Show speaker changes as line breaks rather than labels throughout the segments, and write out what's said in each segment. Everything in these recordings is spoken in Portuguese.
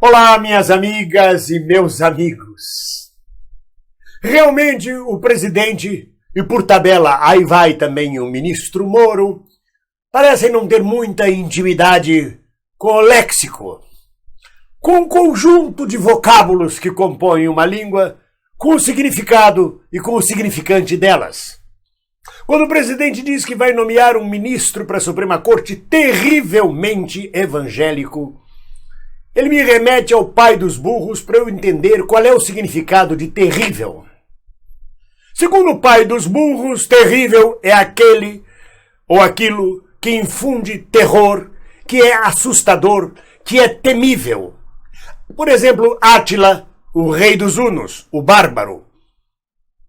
Olá, minhas amigas e meus amigos. Realmente o presidente, e por tabela aí vai também o ministro Moro, parecem não ter muita intimidade com o léxico, com o conjunto de vocábulos que compõem uma língua, com o significado e com o significante delas. Quando o presidente diz que vai nomear um ministro para a Suprema Corte terrivelmente evangélico, ele me remete ao pai dos burros para eu entender qual é o significado de terrível. Segundo o pai dos burros, terrível é aquele ou aquilo que infunde terror, que é assustador, que é temível. Por exemplo, Átila, o rei dos hunos, o bárbaro.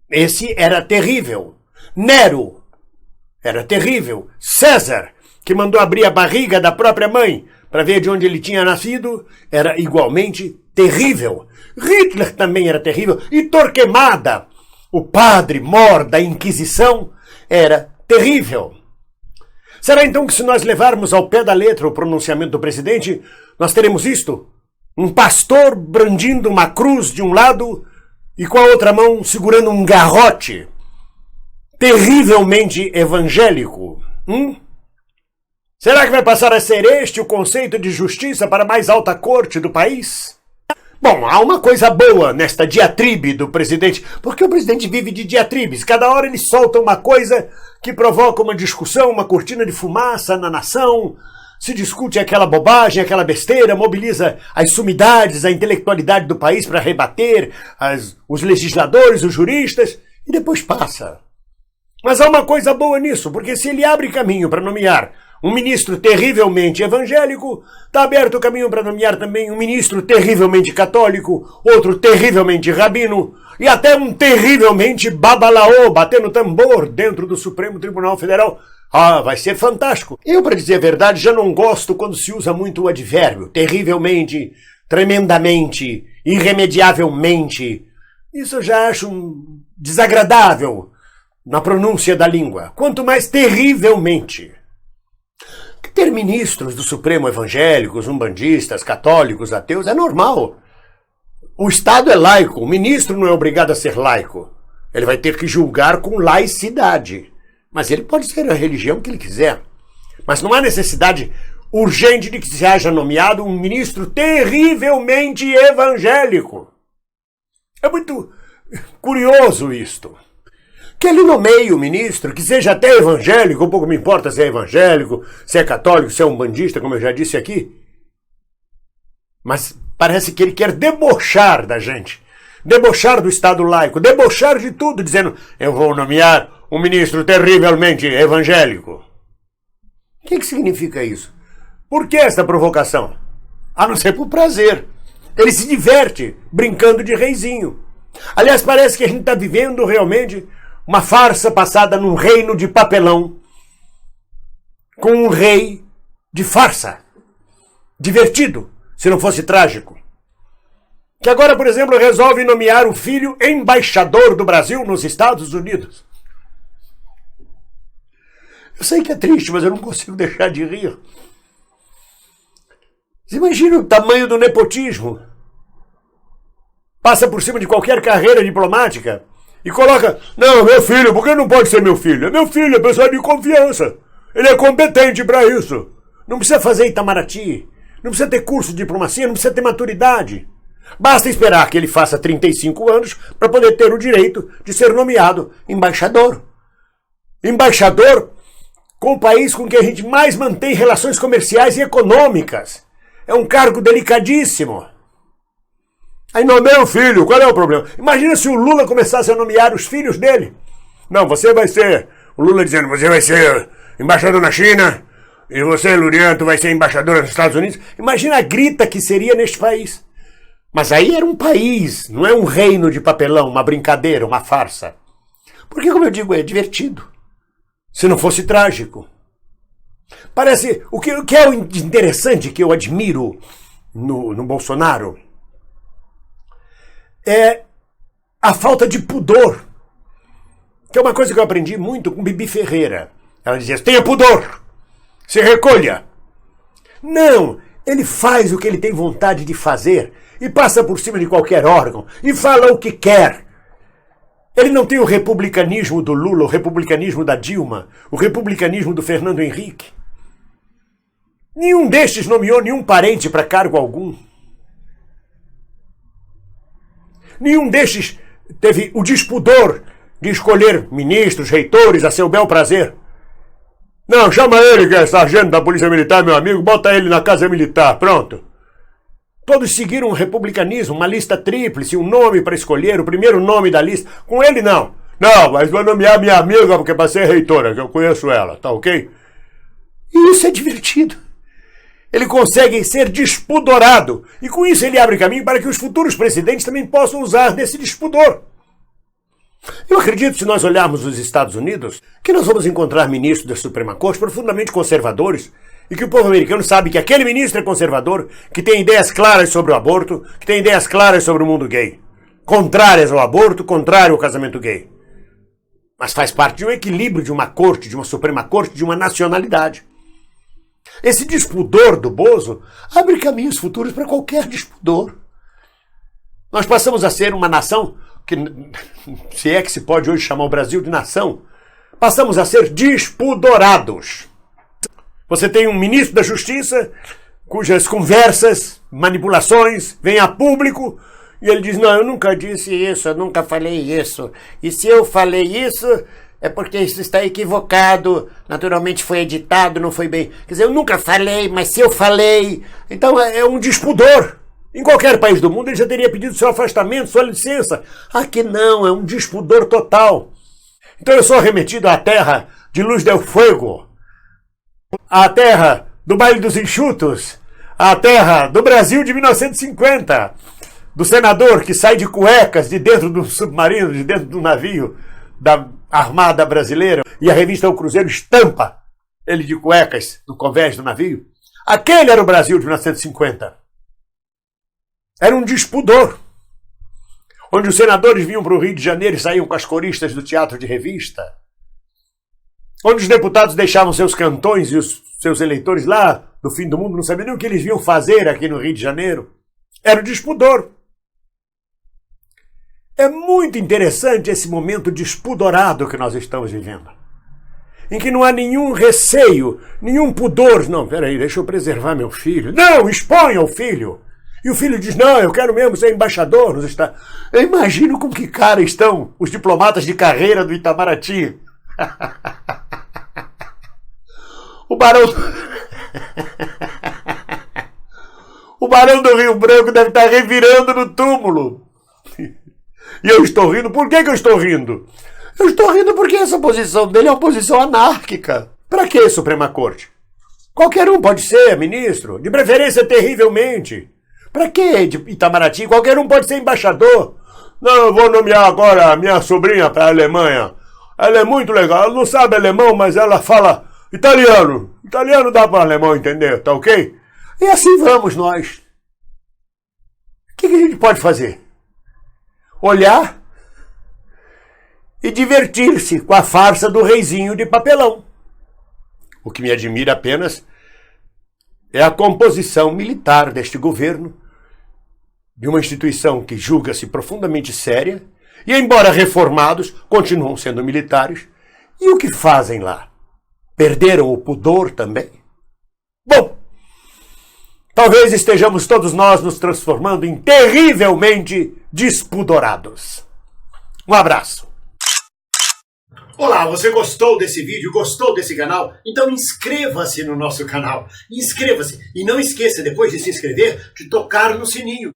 Esse era terrível. Nero era terrível. César, que mandou abrir a barriga da própria mãe para ver de onde ele tinha nascido, era igualmente terrível. Hitler também era terrível. E Torquemada, o padre mor da Inquisição, era terrível. Será então que se nós levarmos ao pé da letra o pronunciamento do presidente, nós teremos isto? Um pastor brandindo uma cruz de um lado e com a outra mão segurando um garrote. Terrivelmente evangélico. Será que vai passar a ser este o conceito de justiça para a mais alta corte do país? Bom, há uma coisa boa nesta diatribe do presidente, porque o presidente vive de diatribes. Cada hora ele solta uma coisa que provoca uma discussão, uma cortina de fumaça na nação. Se discute aquela bobagem, aquela besteira, mobiliza as sumidades, a intelectualidade do país para rebater os legisladores, os juristas, e depois passa. Mas há uma coisa boa nisso, porque se ele abre caminho para nomear um ministro terrivelmente evangélico, está aberto o caminho para nomear também um ministro terrivelmente católico, outro terrivelmente rabino e até um terrivelmente babalaô, batendo tambor dentro do Supremo Tribunal Federal. Ah, vai ser fantástico. Eu, para dizer a verdade, já não gosto quando se usa muito o advérbio. Terrivelmente, tremendamente, irremediavelmente. Isso eu já acho desagradável na pronúncia da língua. Quanto mais terrivelmente. Ter ministros do Supremo evangélicos, umbandistas, católicos, ateus, é normal. O Estado é laico, o ministro não é obrigado a ser laico. Ele vai ter que julgar com laicidade. Mas ele pode ser a religião que ele quiser. Mas não há necessidade urgente de que se haja nomeado um ministro terrivelmente evangélico. É muito curioso isto. Que ele nomeie o ministro, que seja até evangélico, um pouco me importa se é evangélico, se é católico, se é umbandista, como eu já disse aqui. Mas parece que ele quer debochar da gente, debochar do Estado laico, debochar de tudo, dizendo, eu vou nomear um ministro terrivelmente evangélico. O que significa isso? Por que esta provocação? A não ser por prazer. Ele se diverte brincando de reizinho. Aliás, parece que a gente está vivendo realmente uma farsa passada num reino de papelão, com um rei de farsa. Divertido, se não fosse trágico. Que agora, por exemplo, resolve nomear o filho embaixador do Brasil nos Estados Unidos. Eu sei que é triste, mas eu não consigo deixar de rir. Você imagina o tamanho do nepotismo? Passa por cima de qualquer carreira diplomática e coloca, não, meu filho, por que não pode ser meu filho? É meu filho, é pessoa de confiança. Ele é competente para isso. Não precisa fazer Itamaraty, não precisa ter curso de diplomacia, não precisa ter maturidade. Basta esperar que ele faça 35 anos para poder ter o direito de ser nomeado embaixador. Embaixador com o país com que a gente mais mantém relações comerciais e econômicas. É um cargo delicadíssimo. Aí nomeia o filho, qual é o problema? Imagina se o Lula começasse a nomear os filhos dele. Não, você vai ser, o Lula dizendo, você vai ser embaixador na China, e você, Lurian, vai ser embaixador nos Estados Unidos. Imagina a grita que seria neste país. Mas aí era um país, não é um reino de papelão, uma brincadeira, uma farsa. Porque, como eu digo, é divertido. Se não fosse trágico. Parece, o que é o interessante, que eu admiro no Bolsonaro, é a falta de pudor. Que é uma coisa que eu aprendi muito com Bibi Ferreira. Ela dizia, tenha pudor, se recolha. Não, Ele faz o que ele tem vontade de fazer e passa por cima de qualquer órgão e fala o que quer. Ele não tem o republicanismo do Lula, o republicanismo da Dilma, o republicanismo do Fernando Henrique. Nenhum destes nomeou nenhum parente para cargo algum. Nenhum destes teve o despudor de escolher ministros, reitores a seu bel prazer. Não, chama ele que é sargento da Polícia Militar, meu amigo, bota ele na Casa Militar, pronto. Todos seguiram um republicanismo, uma lista tríplice, um nome para escolher, o primeiro nome da lista. Com ele, não. Não, mas vou nomear minha amiga, porque para ser reitora, que eu conheço ela, tá ok? E isso é divertido. Ele consegue ser despudorado. E com isso ele abre caminho para que os futuros presidentes também possam usar desse despudor. Eu acredito, se nós olharmos os Estados Unidos, que nós vamos encontrar ministros da Suprema Corte profundamente conservadores e que o povo americano sabe que aquele ministro é conservador, que tem ideias claras sobre o aborto, que tem ideias claras sobre o mundo gay. Contrárias ao aborto, contrário ao casamento gay. Mas faz parte de um equilíbrio de uma corte, de uma Suprema Corte, de uma nacionalidade. Esse despudor do Bozo abre caminhos futuros para qualquer despudor. Nós passamos a ser uma nação que, se é que se pode hoje chamar o Brasil de nação, passamos a ser despudorados. Você tem um ministro da Justiça cujas conversas, manipulações vêm a público e ele diz, não, eu nunca disse isso, eu nunca falei isso. E se eu falei isso, é porque isso está equivocado, naturalmente foi editado, não foi bem. Quer dizer, eu nunca falei, mas se eu falei... Então é um despudor. Em qualquer país do mundo ele já teria pedido seu afastamento, sua licença. Aqui não, é um despudor total. Então eu sou remetido à terra de Luz del Fuego, à terra do Baile dos Enxutos, à terra do Brasil de 1950, do senador que sai de cuecas de dentro do submarino, de dentro do navio da Armada Brasileira, e a revista O Cruzeiro estampa ele de cuecas no convés do navio. Aquele era o Brasil de 1950. Era um despudor, onde os senadores vinham para o Rio de Janeiro e saíam com as coristas do teatro de revista, onde os deputados deixavam seus cantões e os seus eleitores lá do fim do mundo não sabiam nem o que eles vinham fazer aqui no Rio de Janeiro. Era o despudor. É muito interessante esse momento despudorado que nós estamos vivendo, em que não há nenhum receio, nenhum pudor. Não, peraí, deixa eu preservar meu filho. Não, exponha o filho. E o filho diz, não, eu quero mesmo ser embaixador nos Estados Unidos. Eu imagino com que cara estão os diplomatas de carreira do Itamaraty. O barão... O barão do Rio Branco deve estar revirando no túmulo. E eu estou rindo. Por que eu estou rindo? Eu estou rindo porque essa posição dele é uma posição anárquica. Para que Suprema Corte? Qualquer um pode ser ministro, de preferência terrivelmente. Para que Itamaraty? Qualquer um pode ser embaixador. Não, eu vou nomear agora a minha sobrinha para a Alemanha. Ela é muito legal. Ela não sabe alemão, mas ela fala italiano. Italiano dá para alemão entender, tá ok? E assim vamos nós. O que a gente pode fazer? Olhar e divertir-se com a farsa do reizinho de papelão. O que me admira apenas é a composição militar deste governo, de uma instituição que julga-se profundamente séria, e embora reformados, continuam sendo militares. E o que fazem lá? Perderam o pudor também? Bom, talvez estejamos todos nós nos transformando em terrivelmente despudorados. Um abraço. Olá, você gostou desse vídeo? Gostou desse canal? Então inscreva-se no nosso canal. Inscreva-se e não esqueça, depois de se inscrever, de tocar no sininho.